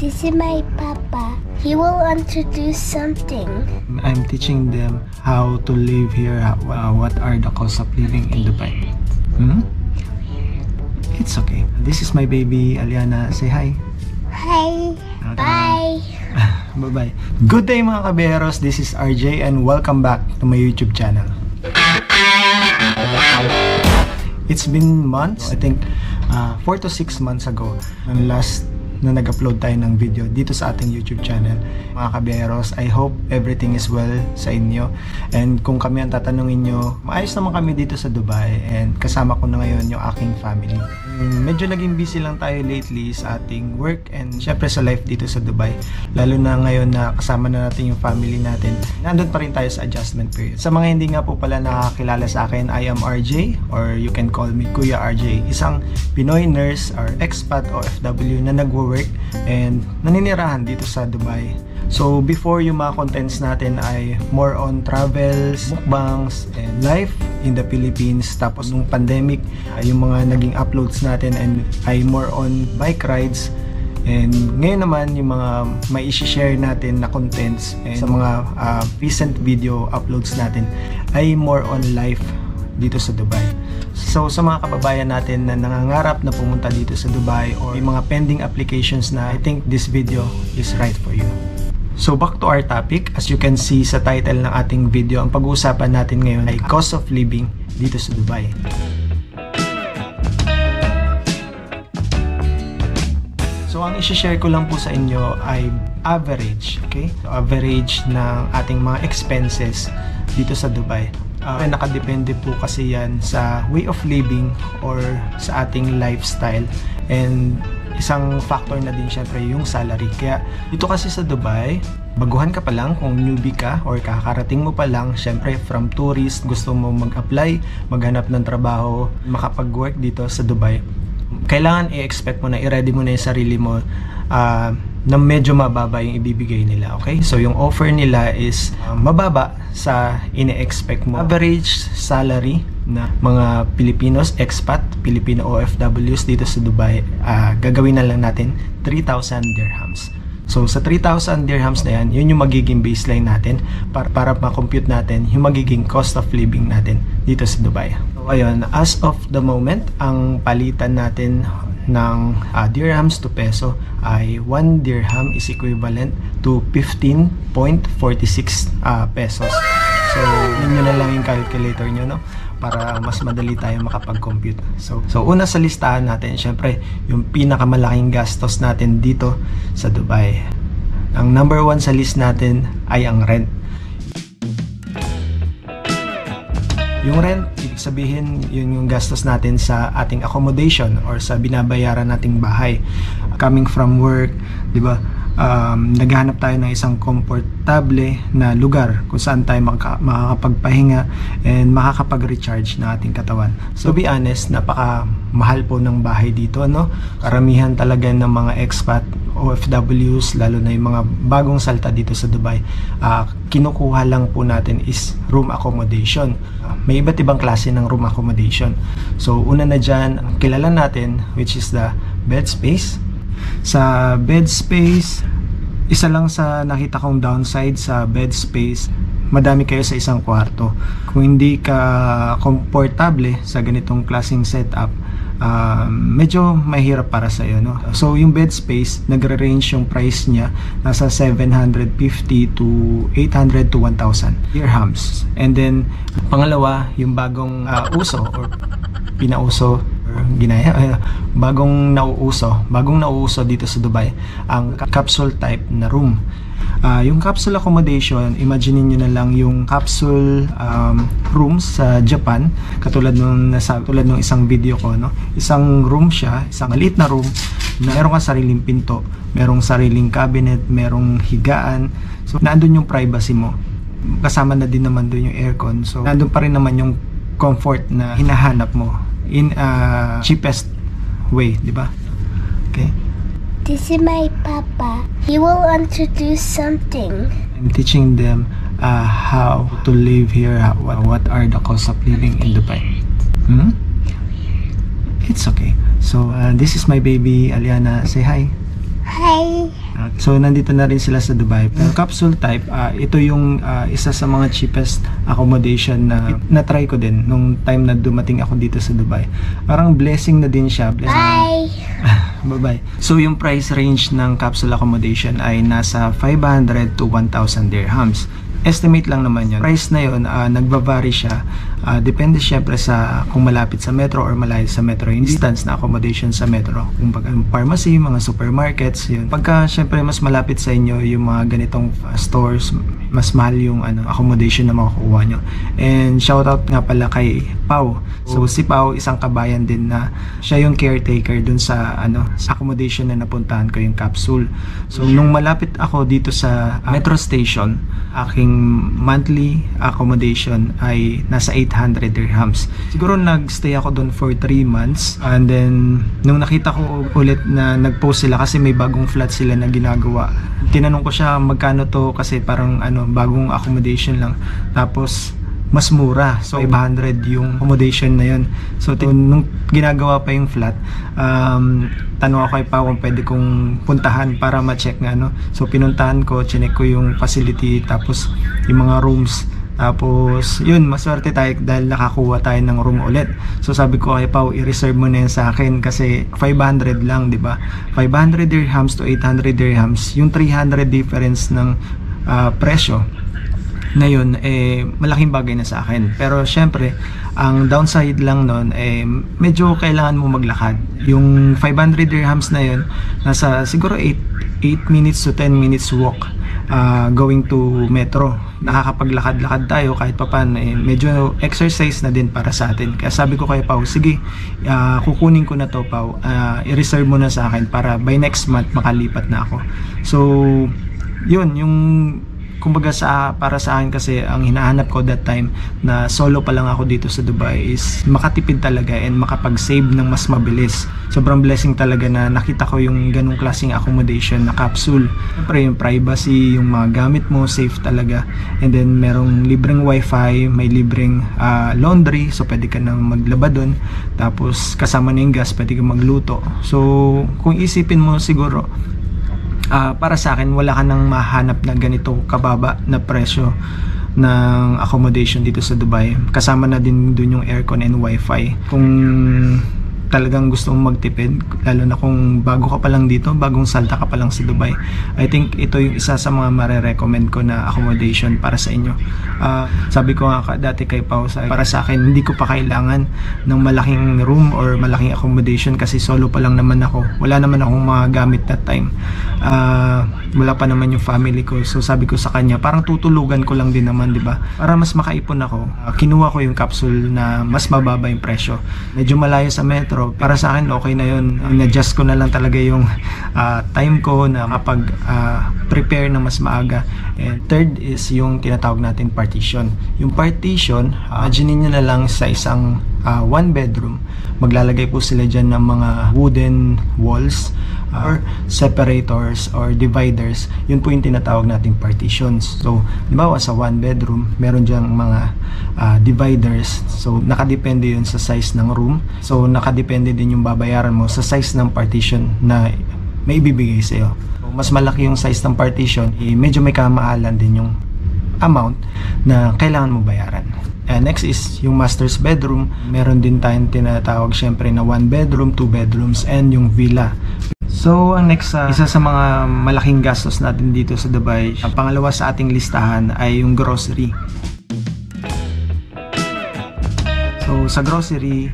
This is my papa. He will introduce something. I'm teaching them how to live here, what are the costs of living in Dubai. It's okay. This is my baby, Aliana. Say hi. Hi. Bye. Bye-bye. Good day mga kaberos. This is RJ and welcome back to my YouTube channel. It's been months. I think 4 to 6 months ago ang last na nag-upload tayo ng video dito sa ating YouTube channel. Mga kaberos, I hope everything is well sa inyo. And kung kami ang tatanungin nyo, maayos naman kami dito sa Dubai and kasama ko na ngayon yung aking family. Medyo naging busy lang tayo lately sa ating work and syempre sa life dito sa Dubai. Lalo na ngayon na kasama na natin yung family natin. Nandun pa rin tayo sa adjustment period. Sa mga hindi nga po pala nakakilala sa akin, I am RJ or you can call me Kuya RJ. Isang Pinoy nurse or expat OFW na nagwo-work and naninirahan dito sa Dubai. So before yung mga contents natin ay more on travels, mukbangs, and life in the Philippines. Tapos nung pandemic, yung mga naging uploads natin and ay more on bike rides. And ngayon naman yung mga may i-share natin na contents and sa mga recent video uploads natin ay more on life dito sa Dubai. So sa mga kababayan natin na nangangarap na pumunta dito sa Dubai or yung mga pending applications na, I think this video is right for you. So back to our topic, as you can see sa title ng ating video, ang pag-uusapan natin ngayon ay cost of living dito sa Dubai. So ang i-share ko lang po sa inyo ay average, okay? So, average ng ating mga expenses dito sa Dubai. Nakadepende po kasi yan sa way of living or sa ating lifestyle, and isang factor na din syempre yung salary. Kaya dito kasi sa Dubai, baguhan ka pa lang, kung newbie ka or kakarating mo pa lang, syempre from tourist, gusto mo mag-apply, maghanap ng trabaho, makapag-work dito sa Dubai, kailangan i-expect mo na, i-ready mo na yung sarili mo na medyo mababa yung ibibigay nila, okay? So yung offer nila is mababa sa ine-expect mo. Average salary na mga Pilipinos, expat, Filipino OFWs dito sa Dubai, gagawin na lang natin 3,000 dirhams. So sa 3,000 dirhams na yan, yun yung magiging baseline natin para ma-compute natin yung magiging cost of living natin dito sa Dubai. So ayun, as of the moment, ang palitan natin ng dirhams to peso ay 1 dirham is equivalent to 15.46 pesos. So yun na lang yung calculator nyo, no? Para mas madali tayo makapag-compute. So una sa listahan natin, syempre, yung pinakamalaking gastos natin dito sa Dubai. Ang number 1 sa list natin ay ang rent. Yung rent, ibig sabihin, yun yung gastos natin sa ating accommodation or sa binabayaran nating bahay. Coming from work, di ba? Naghahanap tayo ng isang komportable na lugar kung saan tayo makakapagpahinga and makakapag-recharge ng ating katawan. So to be honest, napaka mahal po ng bahay dito, no? Karamihan talaga ng mga expat OFWs, lalo na yung mga bagong salta dito sa Dubai, kinukuha lang po natin is room accommodation. May iba't ibang klase ng room accommodation. So una na dyan, kilala natin, which is the bed space. Sa bed space, isa lang sa nakita kong downside sa bed space, madami kayo sa isang kwarto. Kung hindi ka komportable sa ganitong klaseng setup, medyo mahirap para sa iyo, no? So yung bed space, nagre-range yung price niya nasa 750 to 800 to 1,000 dirhams. And then pangalawa, yung bagong uso or pinauso, bagong nauuso dito sa Dubai, ang capsule type na room. Yung capsule accommodation, imagine niyo na lang yung capsule rooms sa Japan, katulad nung isang video ko, no? Isang room siya, isang maliit na room na meron kang sariling pinto, merong sariling cabinet, merong higaan. So naandun yung privacy mo. Kasama na din naman doon yung aircon. So naandun pa rin naman yung comfort na hinahanap mo in a cheapest way, di ba? Okay. This is my papa. He will introduce something. I'm teaching them how to live here, what are the costs of living in Dubai. It's okay. So this is my baby Aliana. Say hi. Hi. So nandito na rin sila sa Dubai. Pero capsule type, ito yung isa sa mga cheapest accommodation na na-try ko din nung time na dumating ako dito sa Dubai. Parang blessing na din siya. Bye! Bye-bye. So yung price range ng capsule accommodation ay nasa 500 to 1,000 dirhams. Estimate lang naman yun. Price na yun, nagbavary siya. Depende syempre sa kung malapit sa metro or malayo sa metro. Yung distance na accommodation sa metro. Kung pharmacy, mga supermarkets, yun. Pagka syempre mas malapit sa inyo yung mga ganitong stores, mas mahal yung accommodation na makukuha nyo. And shoutout nga pala kay Pau. So si Pau, isang kabayan din na siya yung caretaker dun sa accommodation na napuntahan ko, yung capsule. So nung malapit ako dito sa metro station, aking monthly accommodation ay nasa 800 dirhams. Siguro nagstay ako doon for 3 months, and then nung nakita ko ulit na nagpost sila kasi may bagong flat sila na ginagawa, tinanong ko siya magkano to kasi parang bagong accommodation lang, tapos mas mura. So 500 yung accommodation na yun. So nung ginagawa pa yung flat, tanong ako kay Pao kung pwede kong puntahan para ma-check nga So pinuntahan ko, chinek ko yung facility, tapos yung mga rooms. Tapos yun, maswerte tayo dahil nakakuha tayo ng room ulit. So sabi ko kay Pao, i-reserve mo na yan sa akin kasi 500 lang, di ba? 500 dirhams to 800 dirhams, yung 300 difference ng presyo na yun, malaking bagay na sa akin. Pero syempre, ang downside lang nun, medyo kailangan mo maglakad. Yung 500 dirhams na yun, nasa siguro 8 minutes to 10 minutes walk going to metro. Nakakapaglakad-lakad tayo kahit papan, medyo exercise na din para sa atin. Kaya sabi ko kay Pao, sige, kukunin ko na to, Pao. I-reserve mo na sa akin para by next month makalipat na ako. So yun, yung kumbaga para sa akin kasi ang hinahanap ko that time na solo pa lang ako dito sa Dubai is makatipid talaga and makapag-save ng mas mabilis. Sobrang blessing talaga na nakita ko yung ganung klaseng accommodation na capsule. Siyempre yung privacy, yung mga gamit mo, safe talaga. And then merong libreng wifi, may libreng laundry, so pwede ka nang maglaba dun. Tapos kasama na yung gas, pwede ka magluto. So kung isipin mo siguro, para sa akin, wala ka nang mahanap na ganito kababa na presyo ng accommodation dito sa Dubai. Kasama na din dun yung aircon and wifi. Kung talagang gusto mong magtipid, lalo na kung bago ka pa lang dito, bagong salta ka pa lang sa Dubai, I think ito yung isa sa mga mare-recommend ko na accommodation para sa inyo. Sabi ko nga dati kay Pao, para sa akin, hindi ko pa kailangan ng malaking room or malaking accommodation kasi solo pa lang naman ako. Wala naman akong mga gamit that time. Wala pa naman yung family ko. So sabi ko sa kanya, parang tutulugan ko lang din naman, di ba? Para mas makaipon ako, kinuha ko yung capsule na mas mababa yung presyo. Medyo malayo sa metro, para sa akin okay na yun. In-adjust ko na lang talaga yung time ko na kapag prepare na mas maaga. And third is yung tinatawag natin partition. Yung partition, imagine nyo na lang sa isang one bedroom, maglalagay po sila dyan ng mga wooden walls or separators or dividers. Yun po yung tinatawag nating partitions. So diba sa one bedroom meron dyang mga dividers. So nakadepende yun sa size ng room. So nakadepende din yung babayaran mo sa size ng partition na may ibibigay sa'yo. So, mas malaki yung size ng partition, medyo may kamahalan din yung amount na kailangan mo bayaran. Next is yung master's bedroom. Meron din tayong tinatawag syempre na 1 bedroom, 2 bedrooms, and yung villa. So ang next, isa sa mga malaking gastos natin dito sa Dubai, ang pangalawa sa ating listahan ay yung grocery. So sa grocery,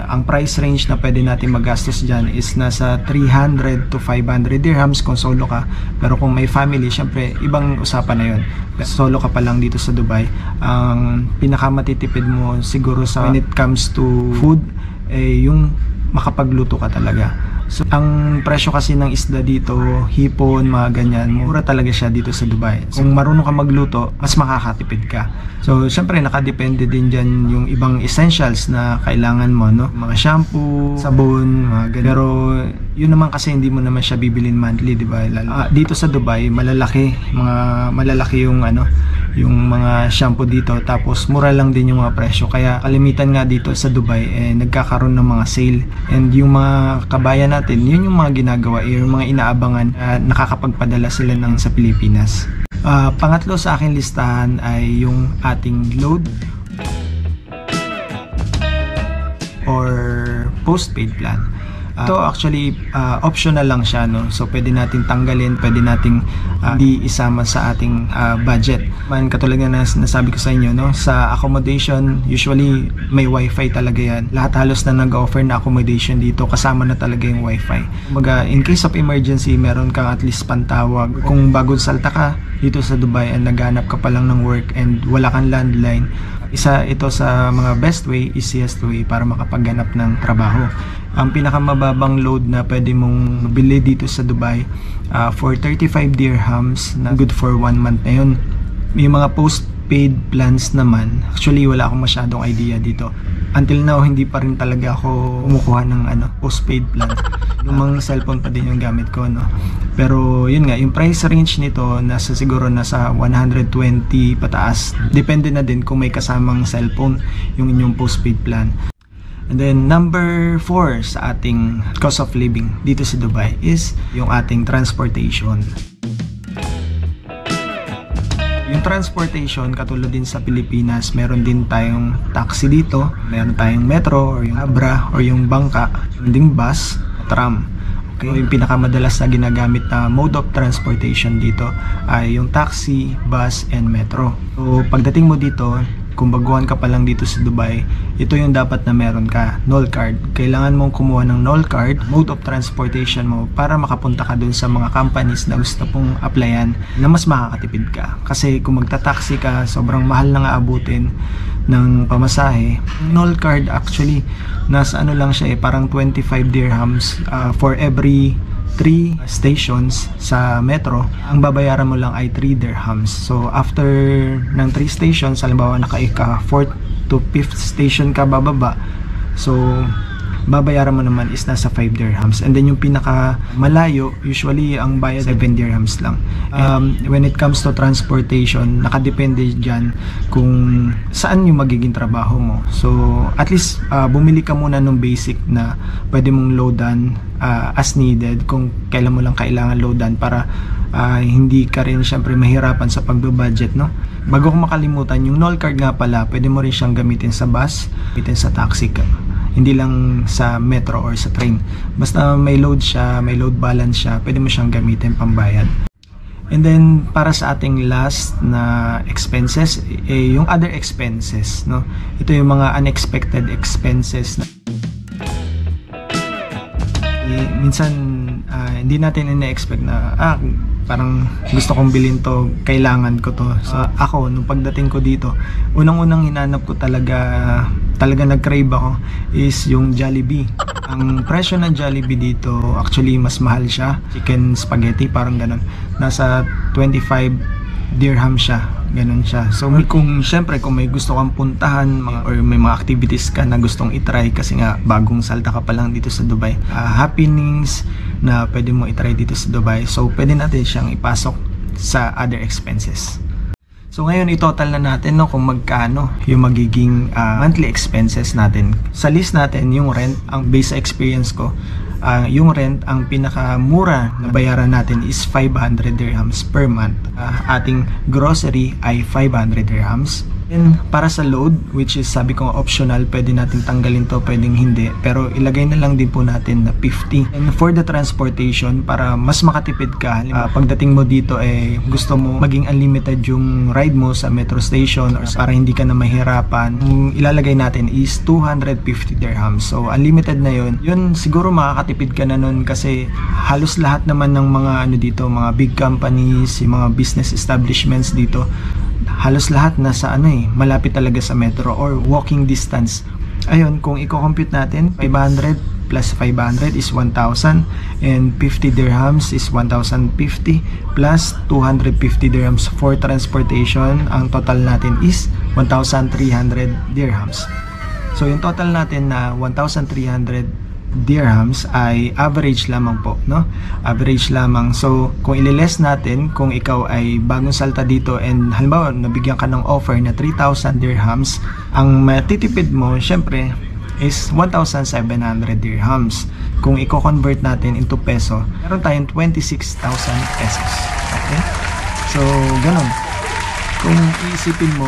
ang price range na pwede natin magastos dyan is nasa 300 to 500 dirhams kung solo ka. Pero kung may family, syempre ibang usapan na yun. Solo ka pa lang dito sa Dubai, ang pinakamatitipid mo siguro sa when it comes to food, yung makapagluto ka talaga. So, ang presyo kasi ng isda dito, hipon, mga ganyan, mura talaga siya dito sa Dubai. Kung marunong ka magluto, mas makakatipid ka. So, syempre, nakadepende din dyan yung ibang essentials na kailangan mo, no? Mga shampoo, sabon, mga ganyan. Pero, Yun naman kasi hindi mo naman siya bibilin monthly, di ba? Dito sa Dubai, malalaki yung yung mga shampoo dito, tapos mura lang din yung mga presyo. Kaya kalimitan nga dito sa Dubai nagkakaroon ng mga sale, and yung mga kabayan natin, yun yung mga ginagawa, yung mga inaabangan nakakapagpadala sila sa Pilipinas. Pangatlo sa aking listahan ay yung ating load or postpaid plan. Ito actually optional lang siya, no? So pwede natin tanggalin, pwede nating di isama sa ating budget. Katulad nga na nasabi ko sa inyo, no? Sa accommodation, usually may wifi talaga yan. Lahat halos na nag-offer na accommodation dito, kasama na talaga yung wifi. Kumbaga, in case of emergency, meron kang at least pantawag. Kung bagong salta ka dito sa Dubai and naghanap ka pa lang ng work and wala kang landline, isa ito sa mga best way, easiest way para makapaghanap ng trabaho. Ang pinakamababang load na pwede mong bili dito sa Dubai for 35 dirhams na good for 1 month na yun. May mga postpaid plans naman, actually wala akong masyadong idea dito. Until now, hindi pa rin talaga ako kumukuha ng postpaid plan. Lumang cellphone pa din yung gamit ko, no? Pero yun nga, yung price range nito siguro nasa 120 pataas. Depende na din kung may kasamang cellphone yung inyong postpaid plan. And then number 4 sa ating cost of living dito sa Dubai is yung ating transportation. Yung transportation, katulad din sa Pilipinas, meron din tayong taxi dito, meron tayong metro or yung Abra or yung bangka, meron ding bus, tram. Okay, yung pinakamadalas na ginagamit na mode of transportation dito ay yung taxi, bus, and metro. So pagdating mo dito, kung baguhan ka pa lang dito sa Dubai, ito yung dapat na meron ka, NOL card. Kailangan mong kumuha ng NOL card, mode of transportation mo, para makapunta ka dun sa mga companies na gusto pong applyan na mas makakatipid ka. Kasi kung magta-taxi ka, sobrang mahal na nga abutin ng pamasahe. NOL card actually, nasa lang siya parang 25 dirhams for every 3 stations sa metro. Ang babayaran mo lang ay 3 dirhams. So after ng 3 stations, halimbawa naka 4th to 5th station ka bababa, so babayaran mo naman is nasa 5 dirhams. And then yung pinaka malayo, usually ang bayad 7 dirhams lang. When it comes to transportation, nakadepende dyan kung saan yung magiging trabaho mo. So at least bumili ka muna ng basic na pwede mong loadan as needed, kung kailan mo lang kailangan loadan, para hindi ka rin syempre mahirapan sa pagbe-budget, no? Bago ko makalimutan, yung NOL card nga pala, pwede mo rin siyang gamitin sa bus, gamitin sa taxi ka. Hindi lang sa metro or sa train. Basta may load siya, may load balance siya, pwede mo siyang gamitin pambayad. And then para sa ating last na expenses, yung other expenses, no? Ito yung mga unexpected expenses na minsan hindi natin ina-expect na parang gusto kong bilhin to, kailangan ko to. So ako, nung pagdating ko dito, unang-unang hinanap ko talaga nag-crave ako is yung Jollibee. Ang presyo ng Jollibee dito, actually mas mahal siya. Chicken spaghetti, parang ganun. Nasa 25 dirham siya. Ganun siya. So kung may gusto kang puntahan or may mga activities ka na gustong itry, kasi nga bagong salta ka pa lang dito sa Dubai, happenings na pwede mo itry dito sa Dubai, so pwede natin siyang ipasok sa other expenses. So ngayon i-total na natin, no, kung magkano yung magiging monthly expenses natin. Sa list natin yung rent, ang base experience ko, yung rent, ang pinakamura na bayaran natin is 500 dirhams per month. Ating grocery ay 500 dirhams. And para sa load, which is sabi ko optional, pwede natin tanggalin to, pwedeng hindi, pero ilagay na lang din po natin na 50. And for the transportation, para mas makatipid ka, pagdating mo dito gusto mo maging unlimited yung ride mo sa metro station, or para hindi ka na mahirapan, ilalagay natin is 250 dirhams. So unlimited na yun siguro makakatipid ka na nun, kasi halos lahat naman ng mga dito, mga big companies, yung mga business establishments dito, halos lahat nasa malapit talaga sa metro or walking distance. Ayun, kung i-compute natin, 500 plus 500 is 1,000, and 50 dirhams is 1,050 plus 250 dirhams for transportation. Ang total natin is 1,300 dirhams. So yung total natin na 1,300 dirhams ay average lamang po, no? Average lamang. So, kung ililess natin, kung ikaw ay bagong salta dito and halimbawa, nabigyan ka ng offer na 3,000 dirhams, ang matitipid mo, syempre, is 1,700 dirhams. Kung i-convert natin into peso, meron tayong 26,000 pesos. Okay? So, ganun. Kung iisipin mo,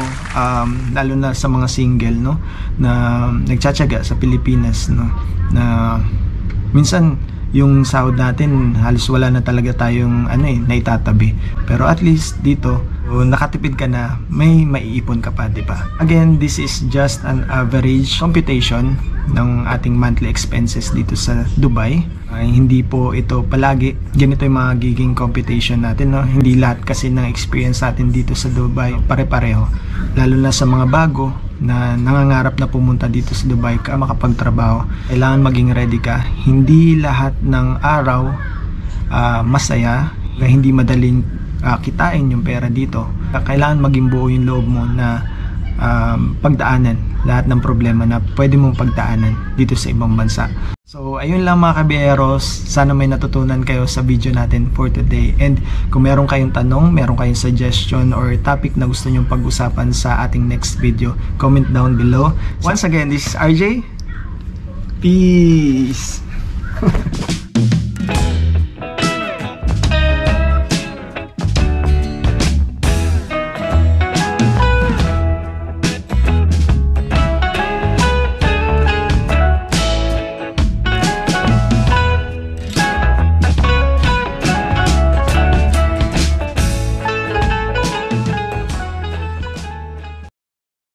lalo na sa mga single, no, na nagtsatsaga sa Pilipinas, no, na minsan yung sahod natin halos wala na talaga tayong naitatabi. Pero at least dito, nakatipid ka na, may maiipon ka pa, di ba? Again, this is just an average computation ng ating monthly expenses dito sa Dubai. Hindi po ito palagi ganito yung magiging computation natin, no? Hindi lahat kasi ng experience natin dito sa Dubai pare-pareho, lalo na sa mga bago na nangangarap na pumunta dito sa Dubai ka makapagtrabaho. Kailangan maging ready ka. Hindi lahat ng araw masaya, hindi madaling kitain yung pera dito. Kailangan maging buo yung loob mo na pagdaanan lahat ng problema na pwede mong pagdaanan dito sa ibang bansa. So, ayun lang mga kabiyeros. Sana may natutunan kayo sa video natin for today. And kung meron kayong tanong, meron kayong suggestion or topic na gusto nyong pag-usapan sa ating next video, comment down below. Once again, this is RJ. Peace!